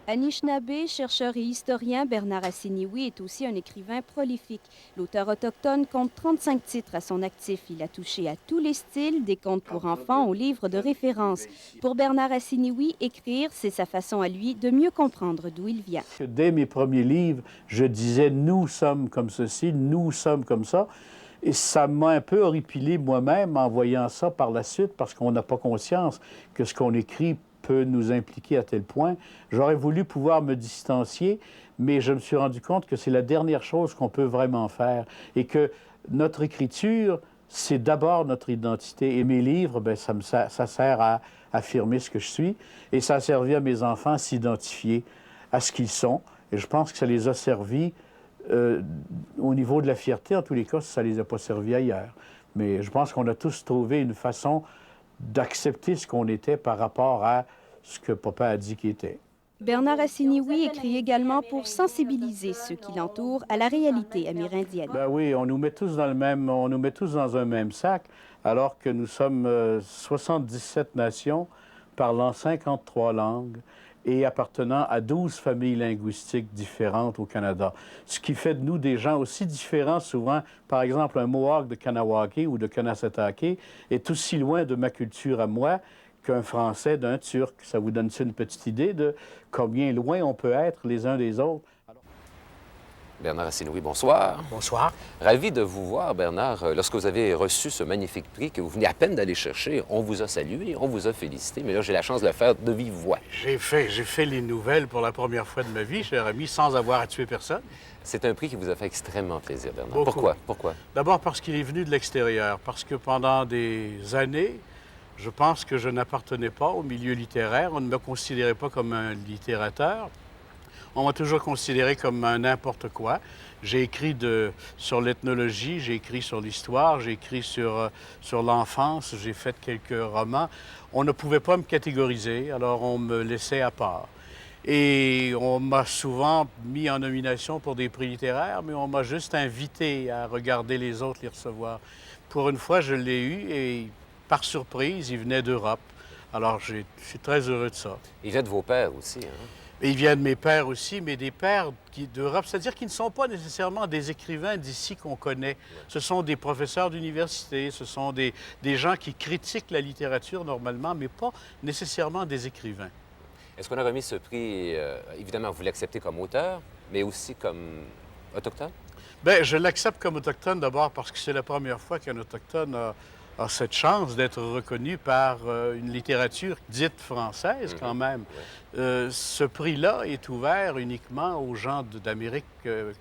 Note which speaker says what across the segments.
Speaker 1: Anishinaabe, chercheur et historien, Bernard Assiniwi est aussi un écrivain prolifique. L'auteur autochtone compte 35 titres à son actif. Il a touché à tous les styles, des contes pour enfants aux livres de référence. Pour Bernard Assiniwi, écrire, c'est sa façon à lui de mieux comprendre d'où il vient.
Speaker 2: Dès mes premiers livres, je disais « nous sommes comme ceci, nous sommes comme ça ». Et ça m'a un peu horripilé moi-même en voyant ça par la suite parce qu'on n'a pas conscience que ce qu'on écrit peut nous impliquer à tel point. J'aurais voulu pouvoir me distancier, mais je me suis rendu compte que c'est la dernière chose qu'on peut vraiment faire et que notre écriture, c'est d'abord notre identité. Et mes livres, bien, ça sert à affirmer ce que je suis et ça a servi à mes enfants à s'identifier à ce qu'ils sont. Et je pense que ça les a servis au niveau de la fierté, en tous les cas, ça ne les a pas servis ailleurs. Mais je pense qu'on a tous trouvé une façon d'accepter ce qu'on était par rapport à ce que papa a dit qu'il était.
Speaker 1: Bernard Assiniwi écrit également pour sensibiliser ceux qui l'entourent à la réalité amérindienne.
Speaker 2: Ben oui, on nous met tous on nous met tous dans un même sac, alors que nous sommes 77 nations parlant 53 langues et appartenant à 12 familles linguistiques différentes au Canada. Ce qui fait de nous des gens aussi différents souvent. Par exemple, un Mohawk de Kanawake ou de Kanasatake est aussi loin de ma culture à moi qu'un Français d'un Turc. Ça vous donne une petite idée de combien loin on peut être les uns des autres?
Speaker 3: Bernard Assiniwi, bonsoir.
Speaker 4: Bonsoir.
Speaker 3: Ravi de vous voir, Bernard. Lorsque vous avez reçu ce magnifique prix que vous venez à peine d'aller chercher, on vous a salué, on vous a félicité, mais là, j'ai la chance de le faire de vive voix.
Speaker 4: J'ai fait les nouvelles pour la première fois de ma vie, cher ami, sans avoir à tuer personne.
Speaker 3: C'est un prix qui vous a fait extrêmement plaisir, Bernard.
Speaker 4: Beaucoup.
Speaker 3: Pourquoi?
Speaker 4: D'abord parce qu'il est venu de l'extérieur, parce que pendant des années, je pense que je n'appartenais pas au milieu littéraire. On ne me considérait pas comme un littérateur. On m'a toujours considéré comme un n'importe quoi. J'ai écrit sur l'ethnologie, j'ai écrit sur l'histoire, j'ai écrit sur l'enfance, j'ai fait quelques romans. On ne pouvait pas me catégoriser, alors on me laissait à part. Et on m'a souvent mis en nomination pour des prix littéraires, mais on m'a juste invité à regarder les autres les recevoir. Pour une fois, je l'ai eu et par surprise, il venait d'Europe. Alors, je suis très heureux de ça.
Speaker 3: Il vient de vos pères aussi, hein?
Speaker 4: Et il vient de mes pères aussi, mais des pères d'Europe, c'est-à-dire qu'ils ne sont pas nécessairement des écrivains d'ici qu'on connaît. Ce sont des professeurs d'université, ce sont des gens qui critiquent la littérature normalement, mais pas nécessairement des écrivains.
Speaker 3: Est-ce qu'on a remis ce prix, évidemment, vous l'acceptez comme auteur, mais aussi comme autochtone?
Speaker 4: Bien, je l'accepte comme autochtone d'abord parce que c'est la première fois qu'un autochtone a cette chance d'être reconnu par une littérature dite française quand même. Ce prix-là est ouvert uniquement aux gens d'Amérique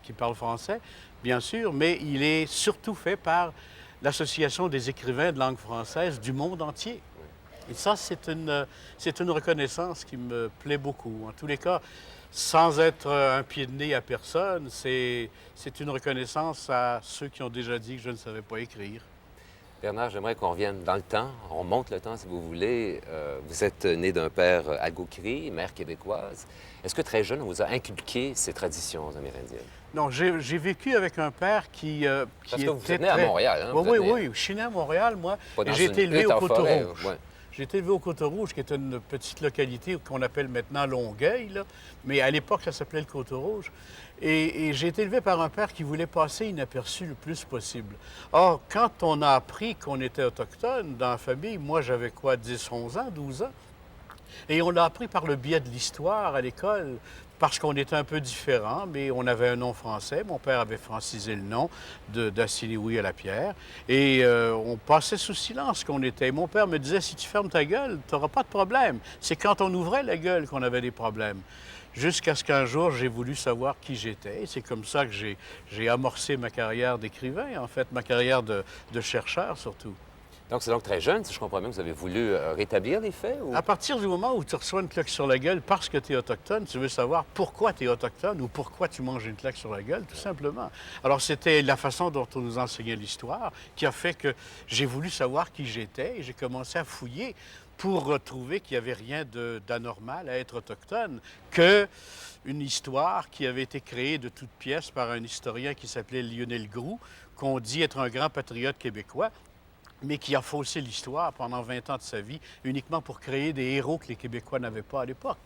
Speaker 4: qui parlent français, bien sûr, mais il est surtout fait par l'Association des écrivains de langue française du monde entier. Et ça, c'est une reconnaissance qui me plaît beaucoup. En tous les cas, sans être un pied de nez à personne, c'est une reconnaissance à ceux qui ont déjà dit que je ne savais pas écrire.
Speaker 3: Bernard, j'aimerais qu'on revienne dans le temps. On monte le temps, si vous voulez. Vous êtes né d'un père Algonquin, mère québécoise. Est-ce que très jeune, on vous a inculqué ces traditions amérindiennes?
Speaker 4: Non, j'ai vécu avec un père qui
Speaker 3: Parce que vous
Speaker 4: était
Speaker 3: êtes né à Montréal, hein?
Speaker 4: Oui, je suis né à Montréal, moi.
Speaker 3: Pas dans
Speaker 4: J'ai été élevé
Speaker 3: une hutte
Speaker 4: au
Speaker 3: en forêt,
Speaker 4: Coteau-Rouge.
Speaker 3: ouais.
Speaker 4: J'ai été élevé au Coteau-Rouge, qui est une petite localité qu'on appelle maintenant Longueuil, là. Mais à l'époque, ça s'appelait le Coteau-Rouge. Et j'ai été élevé par un père qui voulait passer inaperçu le plus possible. Or, quand on a appris qu'on était autochtone dans la famille, moi j'avais quoi, 10, 11 ans, 12 ans? Et on l'a appris par le biais de l'histoire à l'école, parce qu'on était un peu différents, mais on avait un nom français. Mon père avait francisé le nom d'Assiniwi à la Pierre. Et on passait sous silence qu'on était. Mon père me disait, si tu fermes ta gueule, tu n'auras pas de problème. C'est quand on ouvrait la gueule qu'on avait des problèmes. Jusqu'à ce qu'un jour, j'ai voulu savoir qui j'étais. Et c'est comme ça que j'ai amorcé ma carrière d'écrivain, en fait, ma carrière de chercheur surtout.
Speaker 3: Donc, c'est donc très jeune, si je comprends bien, que vous avez voulu rétablir les faits? Ou...
Speaker 4: À partir du moment où tu reçois une claque sur la gueule parce que tu es autochtone, tu veux savoir pourquoi tu es autochtone ou pourquoi tu manges une claque sur la gueule, tout simplement. Alors, c'était la façon dont on nous enseignait l'histoire qui a fait que j'ai voulu savoir qui j'étais et j'ai commencé à fouiller pour retrouver qu'il n'y avait rien d'anormal à être autochtone, qu'une histoire qui avait été créée de toutes pièces par un historien qui s'appelait Lionel Groulx, qu'on dit être un grand patriote québécois, mais qui a faussé l'histoire pendant 20 ans de sa vie uniquement pour créer des héros que les Québécois n'avaient pas à l'époque.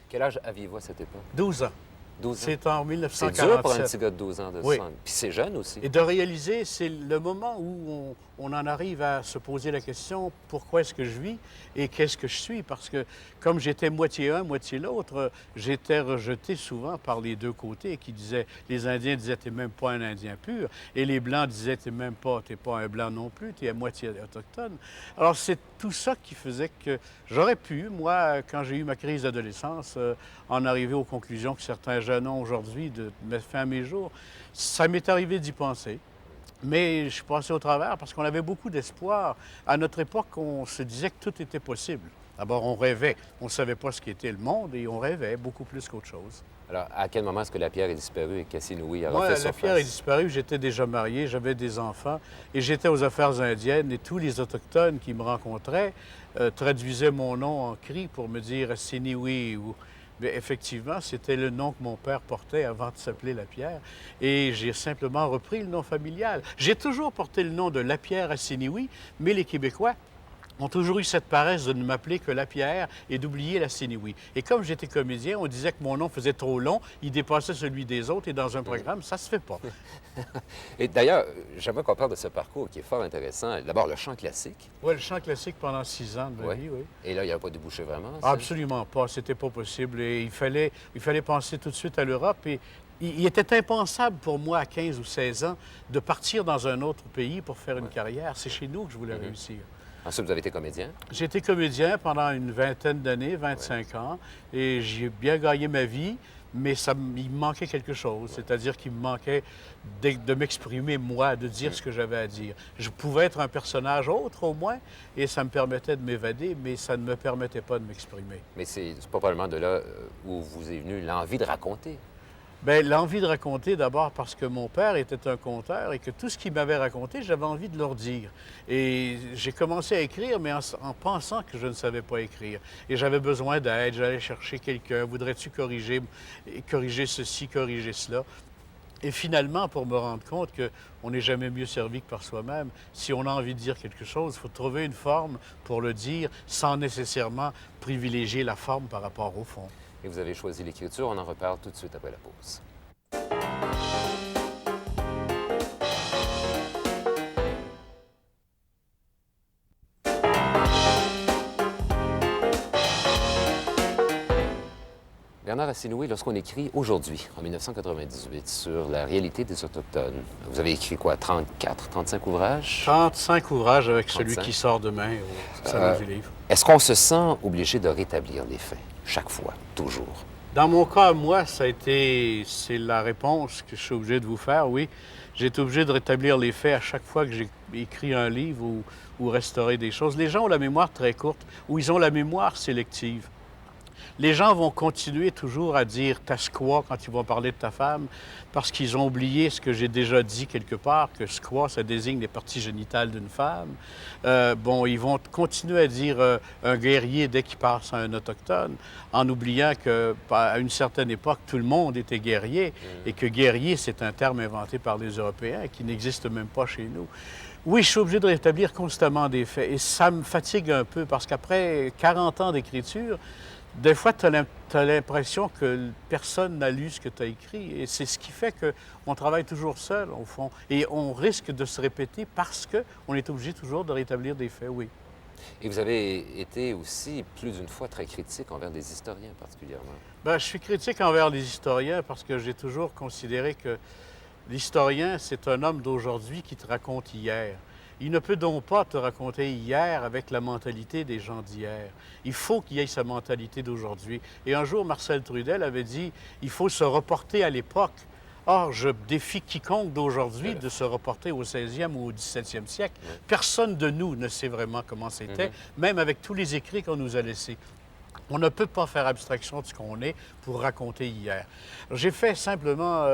Speaker 3: Quel âge aviez-vous à cette époque?
Speaker 4: 12 ans.
Speaker 3: 12 ans.
Speaker 4: C'est en
Speaker 3: C'est
Speaker 4: 1947.
Speaker 3: dur pour un petit gars de 12 ans de
Speaker 4: Oui.
Speaker 3: se rendre. Puis c'est jeune aussi.
Speaker 4: Et de réaliser, c'est le moment où on en arrive à se poser la question, pourquoi est-ce que je vis et qu'est-ce que je suis? Parce que comme j'étais moitié un, moitié l'autre, j'étais rejeté souvent par les deux côtés qui disaient, les Indiens disaient, t'es même pas un Indien pur, et les Blancs disaient, t'es pas un Blanc non plus, t'es à moitié autochtone. Alors c'est tout ça qui faisait que j'aurais pu, moi, quand j'ai eu ma crise d'adolescence, en arriver aux conclusions que certains jeunes ont aujourd'hui de mettre fin à mes jours. Ça m'est arrivé d'y penser. Mais je suis passé au travers parce qu'on avait beaucoup d'espoir. À notre époque, on se disait que tout était possible. D'abord, on rêvait. On ne savait pas ce qu'était le monde et on rêvait beaucoup plus qu'autre chose.
Speaker 3: Alors, à quel moment est-ce que la pierre est disparue et Cassinoui a
Speaker 4: Moi,
Speaker 3: refait
Speaker 4: la
Speaker 3: surface?
Speaker 4: pierre est disparue. J'étais déjà marié, j'avais des enfants et j'étais aux affaires indiennes et tous les Autochtones qui me rencontraient traduisaient mon nom en cri pour me dire « Siniwi » ou... Mais effectivement, c'était le nom que mon père portait avant de s'appeler Lapierre. Et j'ai simplement repris le nom familial. J'ai toujours porté le nom de Lapierre Assiniwi, mais les Québécois ont toujours eu cette paresse de ne m'appeler que Lapierre et d'oublier la Siniwi. Et comme j'étais comédien, on disait que mon nom faisait trop long, il dépassait celui des autres, et dans un programme, ça se fait pas.
Speaker 3: Et d'ailleurs, j'aimerais qu'on parle de ce parcours qui est fort intéressant. D'abord, le chant classique.
Speaker 4: Oui, le chant classique pendant 6 ans de ma vie, oui.
Speaker 3: Et là, il n'y a pas débouché vraiment? Ça?
Speaker 4: Absolument pas, c'était pas possible. Et il fallait penser tout de suite à l'Europe. Et il était impensable pour moi, à 15 ou 16 ans, de partir dans un autre pays pour faire une carrière. C'est chez nous que je voulais réussir.
Speaker 3: Ensuite, vous avez été comédien?
Speaker 4: J'ai été comédien pendant une vingtaine d'années, 25 ans, et j'ai bien gagné ma vie, mais il me manquait quelque chose, c'est-à-dire qu'il me manquait de m'exprimer, moi, de dire ce que j'avais à dire. Je pouvais être un personnage autre, au moins, et ça me permettait de m'évader, mais ça ne me permettait pas de m'exprimer.
Speaker 3: Mais c'est probablement de là où vous est venue l'envie de raconter.
Speaker 4: Bien, l'envie de raconter, d'abord parce que mon père était un conteur et que tout ce qu'il m'avait raconté, j'avais envie de leur dire. Et j'ai commencé à écrire, mais en pensant que je ne savais pas écrire. Et j'avais besoin d'aide, j'allais chercher quelqu'un. Voudrais-tu corriger ceci, corriger cela? Et finalement, pour me rendre compte qu'on n'est jamais mieux servi que par soi-même, si on a envie de dire quelque chose, il faut trouver une forme pour le dire sans nécessairement privilégier la forme par rapport au fond.
Speaker 3: Et vous avez choisi l'écriture. On en reparle tout de suite après la pause. Bernard Assinoui, lorsqu'on écrit aujourd'hui, en 1998, sur la réalité des Autochtones, vous avez écrit quoi, 34, 35 ouvrages?
Speaker 4: 35 ouvrages avec
Speaker 3: 35.
Speaker 4: celui qui sort demain au Salon du Livre.
Speaker 3: Est-ce qu'on se sent obligé de rétablir les faits, chaque fois, toujours?
Speaker 4: Dans mon cas, moi, c'est la réponse que je suis obligé de vous faire, oui. J'ai été obligé de rétablir les faits à chaque fois que j'ai écrit un livre ou restauré des choses. Les gens ont la mémoire très courte ou ils ont la mémoire sélective. Les gens vont continuer toujours à dire ta squaw quand ils vont parler de ta femme parce qu'ils ont oublié ce que j'ai déjà dit quelque part, que squaw, ça désigne les parties génitales d'une femme. Ils vont continuer à dire un guerrier dès qu'ils passent à un autochtone, en oubliant qu'à une certaine époque, tout le monde était guerrier et que guerrier, c'est un terme inventé par les Européens qui n'existe même pas chez nous. Oui, je suis obligé de rétablir constamment des faits et ça me fatigue un peu parce qu'après 40 ans d'écriture, des fois, tu as l'impression que personne n'a lu ce que tu as écrit. Et c'est ce qui fait qu'on travaille toujours seul, au fond. Et on risque de se répéter parce qu'on est obligé toujours de rétablir des faits, oui.
Speaker 3: Et vous avez été aussi, plus d'une fois, très critique envers des historiens particulièrement.
Speaker 4: Bien, je suis critique envers les historiens parce que j'ai toujours considéré que l'historien, c'est un homme d'aujourd'hui qui te raconte hier. Il ne peut donc pas te raconter hier avec la mentalité des gens d'hier. Il faut qu'il y ait sa mentalité d'aujourd'hui. Et un jour, Marcel Trudel avait dit « Il faut se reporter à l'époque ». Or, je défie quiconque d'aujourd'hui de se reporter au 16e ou au 17e siècle. Personne de nous ne sait vraiment comment c'était, même avec tous les écrits qu'on nous a laissés. On ne peut pas faire abstraction de ce qu'on est pour raconter hier. J'ai fait simplement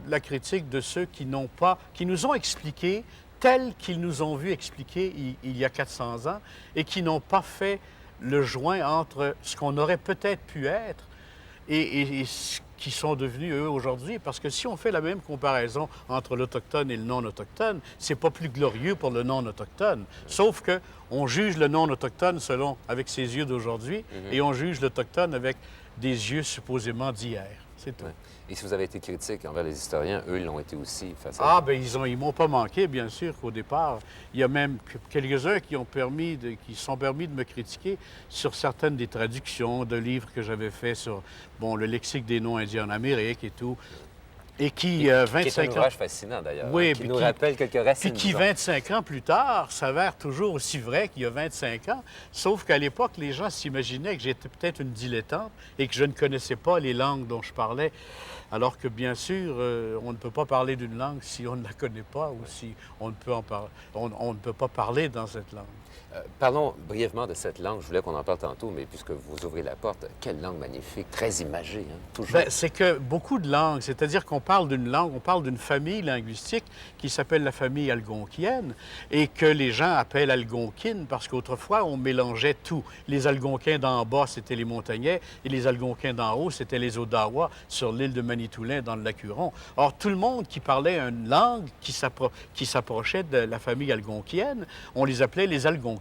Speaker 4: la critique de ceux qui nous ont expliqué tels qu'ils nous ont vu expliquer il y a 400 ans et qui n'ont pas fait le joint entre ce qu'on aurait peut-être pu être et ce qui sont devenus eux aujourd'hui. Parce que si on fait la même comparaison entre l'Autochtone et le non-Autochtone, c'est pas plus glorieux pour le non-Autochtone. Sauf qu'on juge le non-Autochtone avec ses yeux d'aujourd'hui et on juge l'Autochtone avec des yeux supposément d'hier. C'est tout.
Speaker 3: Ouais. Et si vous avez été critique envers les historiens, eux, ils l'ont été aussi face à
Speaker 4: Ah,
Speaker 3: vous.
Speaker 4: bien, ils m'ont pas manqué, bien sûr, qu'au départ. Il y a même quelques-uns qui se sont permis de me critiquer sur certaines des traductions de livres que j'avais faits sur, bon, le lexique des noms indiens en Amérique et tout. Et qui,
Speaker 3: Qui est un
Speaker 4: 25 ans...
Speaker 3: ouvrage fascinant, d'ailleurs,
Speaker 4: Oui,
Speaker 3: hein, qui
Speaker 4: puis
Speaker 3: nous rappelle quelques racines.
Speaker 4: Puis qui,
Speaker 3: disons.
Speaker 4: 25 ans plus tard, s'avère toujours aussi vrai qu'il y a 25 ans. Sauf qu'à l'époque, les gens s'imaginaient que j'étais peut-être une dilettante et que je ne connaissais pas les langues dont je parlais. Alors que, bien sûr, on ne peut pas parler d'une langue si on ne la connaît pas ou si on ne peut, on ne peut pas parler dans cette langue.
Speaker 3: Parlons brièvement de cette langue. Je voulais qu'on en parle tantôt, mais puisque vous ouvrez la porte, quelle langue magnifique, très imagée, hein, toujours.
Speaker 4: Bien, c'est que beaucoup de langues, c'est-à-dire qu'on parle d'une langue, on parle d'une famille linguistique qui s'appelle la famille algonquienne et que les gens appellent algonquine parce qu'autrefois, on mélangeait tout. Les Algonquins d'en bas, c'était les Montagnais et les Algonquins d'en haut, c'était les Odawa sur l'île de Manitoulin dans le lac Huron. Or, tout le monde qui parlait une langue qui s'approchait de la famille algonquienne, on les appelait les Algonquins.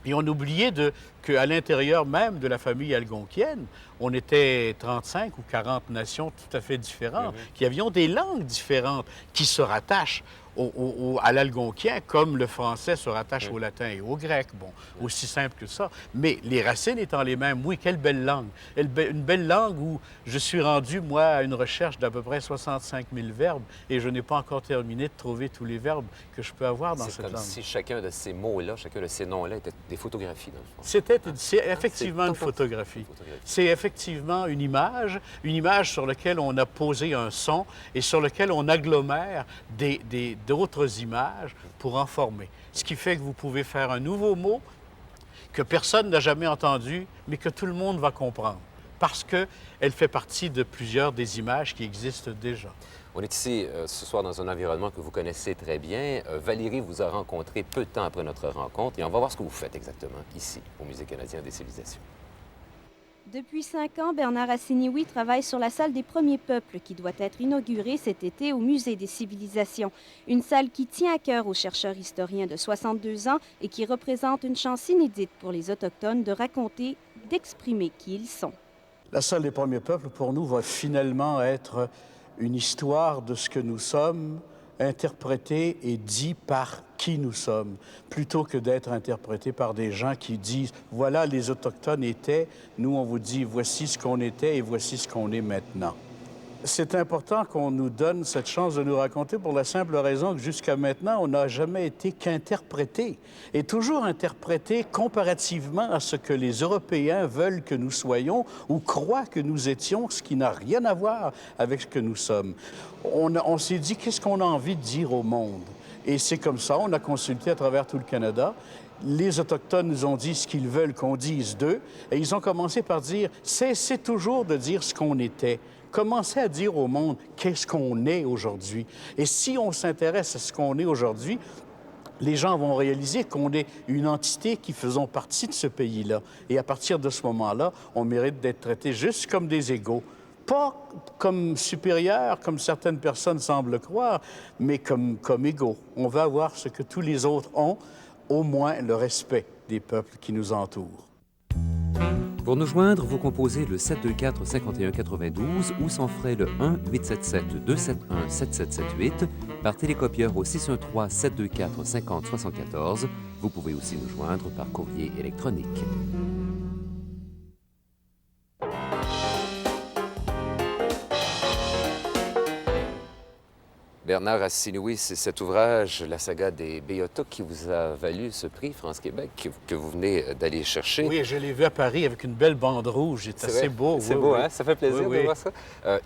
Speaker 4: Et on oubliait qu'à l'intérieur même de la famille algonquienne, on était 35 ou 40 nations tout à fait différentes, qui avions des langues différentes, qui se rattachent à l'algonquien comme le français se rattache au latin et au grec. Bon, aussi simple que ça. Mais les racines étant les mêmes, oui, quelle belle langue. Une belle langue où je suis rendu, moi, à une recherche d'à peu près 65 000 verbes et je n'ai pas encore terminé de trouver tous les verbes que je peux avoir dans
Speaker 3: C'est
Speaker 4: cette
Speaker 3: comme
Speaker 4: langue.
Speaker 3: si chacun de ces mots-là, chacun de ces noms-là étaient des photographies, dans le fond.
Speaker 4: C'est effectivement
Speaker 3: C'est
Speaker 4: une photographie.
Speaker 3: une photographie.
Speaker 4: C'est effectivement une image sur laquelle on a posé un son et sur laquelle on agglomère d'autres images pour en former. Ce qui fait que vous pouvez faire un nouveau mot que personne n'a jamais entendu, mais que tout le monde va comprendre, parce qu'elle fait partie de plusieurs des images qui existent déjà.
Speaker 3: On est ici ce soir dans un environnement que vous connaissez très bien. Valérie vous a rencontré peu de temps après notre rencontre et on va voir ce que vous faites exactement ici, au Musée canadien des civilisations.
Speaker 1: Depuis 5 ans, Bernard Assignoui travaille sur la salle des premiers peuples qui doit être inaugurée cet été au Musée des civilisations. Une salle qui tient à cœur au chercheur historien de 62 ans et qui représente une chance inédite pour les Autochtones de raconter, d'exprimer qui ils sont.
Speaker 4: La salle des premiers peuples, pour nous, va finalement être une histoire de ce que nous sommes, interprétée et dit par qui nous sommes, plutôt que d'être interprété par des gens qui disent « voilà, les Autochtones étaient », nous, on vous dit « voici ce qu'on était et voici ce qu'on est maintenant ». C'est important qu'on nous donne cette chance de nous raconter pour la simple raison que jusqu'à maintenant, on n'a jamais été qu'interprété, et toujours interprété comparativement à ce que les Européens veulent que nous soyons ou croient que nous étions, ce qui n'a rien à voir avec ce que nous sommes. On s'est dit, qu'est-ce qu'on a envie de dire au monde? Et c'est comme ça, on a consulté à travers tout le Canada. Les Autochtones nous ont dit ce qu'ils veulent qu'on dise d'eux, et ils ont commencé par dire, cessez toujours de dire ce qu'on était. Commencez à dire au monde qu'est-ce qu'on est aujourd'hui. Et si on s'intéresse à ce qu'on est aujourd'hui, les gens vont réaliser qu'on est une entité qui faisons partie de ce pays-là. Et à partir de ce moment-là, on mérite d'être traités juste comme des égaux. Pas comme supérieurs, comme certaines personnes semblent croire, mais comme égaux. On va avoir ce que tous les autres ont, au moins le respect des peuples qui nous entourent.
Speaker 3: Pour nous joindre, vous composez le 724-5192 ou sans frais le 1-877-271-7778 par télécopieur au 613-724-5074. Vous pouvez aussi nous joindre par courrier électronique. Bernard Assignoui, c'est cet ouvrage, la saga des Beothuk, qui vous a valu ce prix France-Québec que vous venez d'aller chercher.
Speaker 4: Oui, je l'ai vu à Paris avec une belle bande rouge. C'est assez beau.
Speaker 3: C'est
Speaker 4: oui,
Speaker 3: beau,
Speaker 4: oui.
Speaker 3: hein? Ça fait plaisir
Speaker 4: Oui,
Speaker 3: de
Speaker 4: oui.
Speaker 3: voir ça.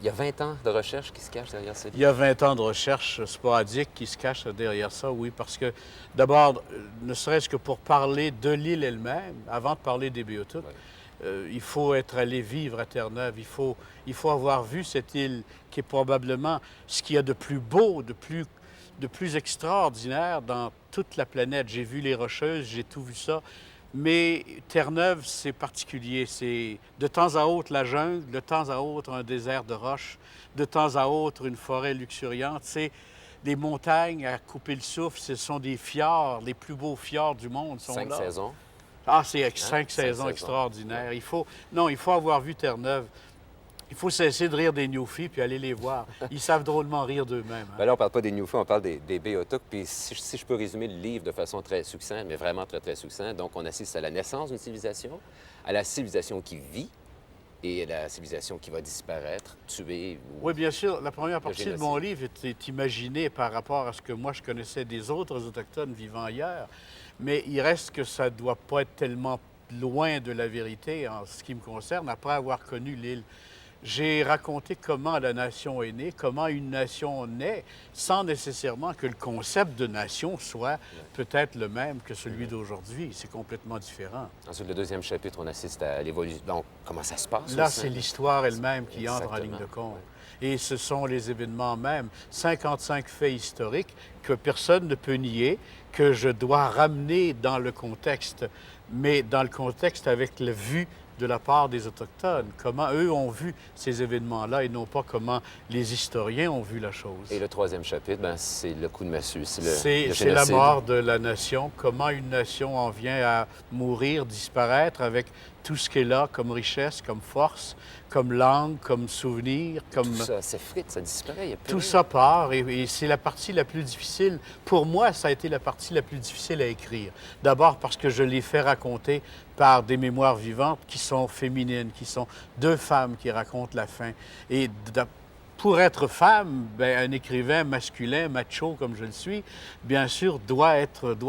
Speaker 3: Il y a 20 ans de recherche qui se cachent derrière ce livre.
Speaker 4: Il y a 20 ans de recherche sporadique qui se cache derrière ça, oui, parce que d'abord, ne serait-ce que pour parler de l'île elle-même, avant de parler des Beothuk, il faut être allé vivre à Terre-Neuve, il faut avoir vu cette île qui est probablement ce qu'il y a de plus beau, de plus extraordinaire dans toute la planète. J'ai vu les Rocheuses, j'ai tout vu ça. Mais Terre-Neuve, c'est particulier. C'est de temps à autre la jungle, de temps à autre un désert de roches, de temps à autre une forêt luxuriante. C'est des montagnes à couper le souffle. Ce sont des fjords, les plus beaux fjords du monde sont
Speaker 3: 5
Speaker 4: là.
Speaker 3: saisons.
Speaker 4: Ah, c'est 5
Speaker 3: 5
Speaker 4: saisons
Speaker 3: saisons.
Speaker 4: extraordinaires. Il faut avoir vu Terre-Neuve. Il faut cesser de rire des Newfies puis aller les voir. Ils savent drôlement rire d'eux-mêmes. Hein.
Speaker 3: Ben là, on parle pas des Newfies, on parle des Béotucs. Puis si je peux résumer le livre de façon très succincte, mais vraiment très, très succincte, donc on assiste à la naissance d'une civilisation, à la civilisation qui vit et à la civilisation qui va disparaître, tuer.
Speaker 4: Oui, bien sûr. La première partie de
Speaker 3: génocide.
Speaker 4: mon livre est imaginée par rapport à ce que moi je connaissais des autres Autochtones vivant ailleurs. Mais il reste que ça ne doit pas être tellement loin de la vérité en ce qui me concerne, après avoir connu l'île. J'ai raconté comment la nation est née, comment une nation naît, sans nécessairement que le concept de nation soit peut-être le même que celui d'aujourd'hui. C'est complètement différent.
Speaker 3: Ensuite, le deuxième chapitre, on assiste à l'évolution. Donc, comment ça se passe?
Speaker 4: Là,
Speaker 3: aussi?
Speaker 4: c'est l'histoire elle-même qui entre en
Speaker 3: Exactement.
Speaker 4: ligne de compte. Et ce sont les événements même, 55 faits historiques que personne ne peut nier, que je dois ramener dans le contexte, mais dans le contexte avec la vue de la part des Autochtones, comment eux ont vu ces événements-là et non pas comment les historiens ont vu la chose.
Speaker 3: Et le troisième chapitre, ben, c'est le coup de massue. C'est le
Speaker 4: C'est la
Speaker 3: génocide.
Speaker 4: mort de la nation, comment une nation en vient à mourir, disparaître avec tout ce qui est là comme richesse, comme force, comme langue, comme souvenir, comme...
Speaker 3: Tout ça s'effrite, ça disparaît. Il y a plus
Speaker 4: Tout
Speaker 3: rien.
Speaker 4: ça part et c'est la partie la plus difficile. Pour moi, ça a été la partie la plus difficile à écrire. D'abord parce que je l'ai fait raconter par des mémoires vivantes qui sont féminines, qui sont deux femmes qui racontent la fin. Et pour être femme, ben, un écrivain masculin, macho comme je le suis, bien sûr, doit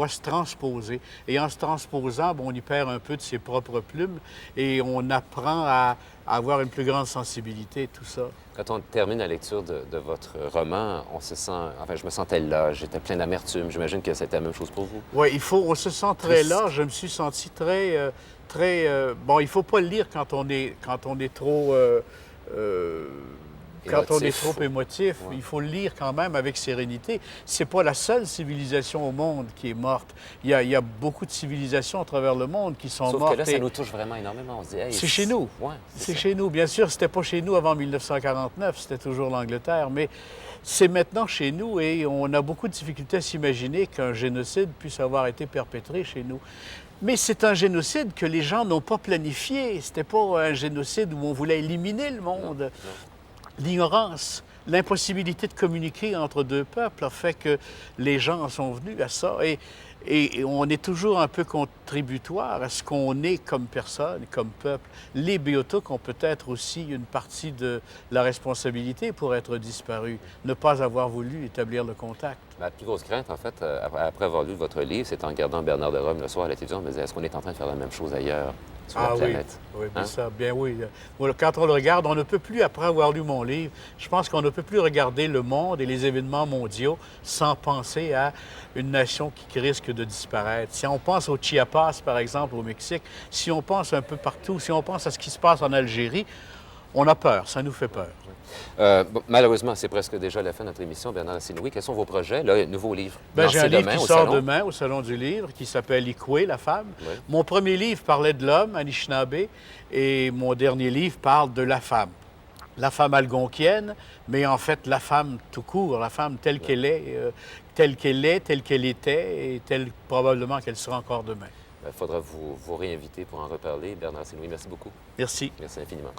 Speaker 4: se transposer. Et en se transposant, ben, on y perd un peu de ses propres plumes et on apprend à avoir une plus grande sensibilité, tout ça.
Speaker 3: Quand on termine la lecture de votre roman, on se sent... Enfin, je me sentais là, j'étais plein d'amertume. J'imagine que c'était la même chose pour vous.
Speaker 4: Oui, on se sent très
Speaker 3: Triste.
Speaker 4: là. Je me suis senti bon, il ne faut pas le lire quand on est trop... quand on est
Speaker 3: Émotif.
Speaker 4: trop émotif,
Speaker 3: Ouais.
Speaker 4: il faut le lire quand même avec sérénité. C'est pas la seule civilisation au monde qui est morte. Il y a beaucoup de civilisations à travers le monde qui sont
Speaker 3: Sauf
Speaker 4: mortes.
Speaker 3: que là, ça
Speaker 4: et
Speaker 3: nous touche vraiment énormément. On se dit, hey,
Speaker 4: c'est chez nous.
Speaker 3: Ouais,
Speaker 4: C'est
Speaker 3: ça.
Speaker 4: chez nous. Bien sûr, c'était pas chez nous avant 1949, c'était toujours l'Angleterre, mais c'est maintenant chez nous et on a beaucoup de difficultés à s'imaginer qu'un génocide puisse avoir été perpétré chez nous. Mais c'est un génocide que les gens n'ont pas planifié. C'était pas un génocide où on voulait éliminer le monde. L'ignorance, l'impossibilité de communiquer entre deux peuples a fait que les gens en sont venus à ça. Et on est toujours un peu contributoire à ce qu'on est comme personne, comme peuple. Les Béotucs ont peut-être aussi une partie de la responsabilité pour être disparus, ne pas avoir voulu établir le contact.
Speaker 3: Ma plus grosse crainte, en fait, après avoir lu votre livre, c'est en regardant Bernard de Rome le soir à la télévision, je me disais, est-ce qu'on est en train de faire la même chose ailleurs sur la planète?
Speaker 4: Oui, bien
Speaker 3: Hein?
Speaker 4: ça, bien oui. Voilà, quand on le regarde, on ne peut plus, après avoir lu mon livre, je pense qu'on ne peut plus regarder le monde et les événements mondiaux sans penser à une nation qui risque de disparaître. Si on pense au Chiapas, par exemple, au Mexique, si on pense un peu partout, si on pense à ce qui se passe en Algérie, on a peur, ça nous fait peur.
Speaker 3: Bon, malheureusement, c'est presque déjà la fin de notre émission, Bernard Assiniboui. Quels sont vos projets? Là, un nouveau livre.
Speaker 4: Ben, j'ai un
Speaker 3: lancé
Speaker 4: livre
Speaker 3: demain
Speaker 4: qui
Speaker 3: au
Speaker 4: sort
Speaker 3: salon.
Speaker 4: demain au Salon du Livre qui s'appelle Ikwe, la femme.
Speaker 3: Oui.
Speaker 4: Mon premier livre parlait de l'homme, Anishinaabe, et mon dernier livre parle de la femme. La femme algonquienne, mais en fait la femme tout court, la femme telle qu'elle est, telle qu'elle était et telle probablement qu'elle sera encore demain.
Speaker 3: Il faudra vous réinviter pour en reparler. Bernard Assiniboui, merci beaucoup.
Speaker 4: Merci.
Speaker 3: Merci infiniment.